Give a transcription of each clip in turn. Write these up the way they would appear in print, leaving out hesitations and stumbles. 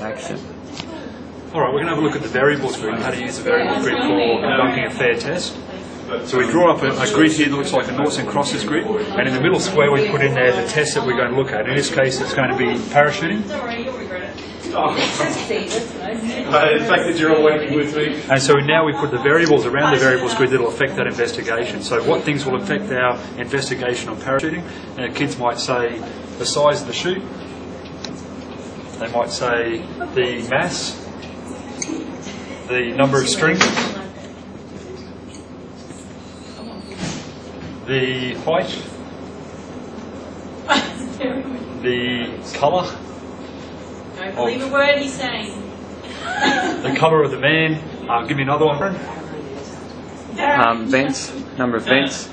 Action. Alright, we're going to have a look at the variables grid and how to use the variables grid for conducting a fair test. So we draw up a grid here that looks like a noughts and crosses grid, and in the middle square we put in there the test that we're going to look at. In this case it's going to be parachuting. The fact that you're all working with me. And so now we put the variables around the variables grid that will affect that investigation. So what things will affect our investigation on parachuting? Kids might say the size of the chute, they might say the mass, the number of strings, the height, the colour. Don't believe a word he's saying. The colour of the man. Give me another one. Vents. Number of vents.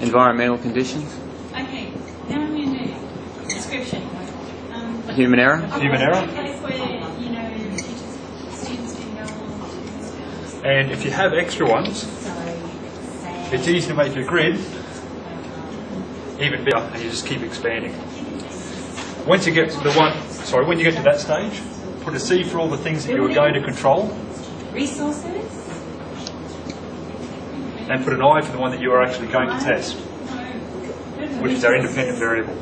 Environmental conditions. Okay, now I'm going to do description. Human error. Human error. Case where, you know, students can go on. And if you have extra ones, it's easy to make your grid even better, and you just keep expanding. Once you get to when you get to that stage, put a C for all the things that you are going to control, Resources. and put an I for the one that you are actually going to test, which is our independent variable.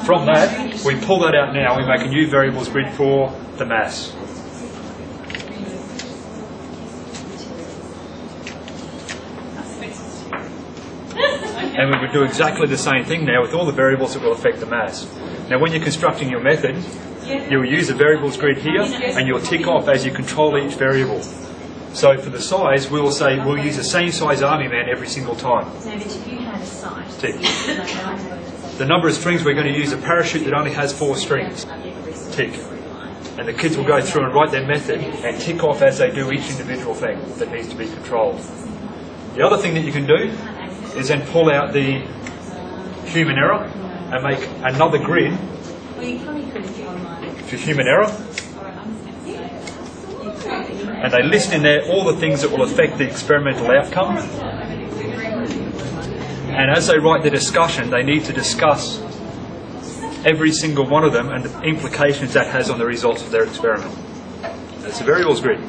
From that, we pull that out now, we make a new variables grid for the mass. And we would do exactly the same thing now with all the variables that will affect the mass. Now when you're constructing your method, you'll use a variables grid here and you'll tick off as you control each variable. So for the size, we'll say we'll use the same size army man every single time. Tick. The number of strings, we're going to use a parachute that only has 4 strings. Tick. And the kids will go through and write their method and tick off as they do each individual thing that needs to be controlled. The other thing that you can do is then pull out the human error and make another grid for human error. And they list in there all the things that will affect the experimental outcome. And as they write the discussion, they need to discuss every single one of them and the implications that has on the results of their experiment. That's the variables grid.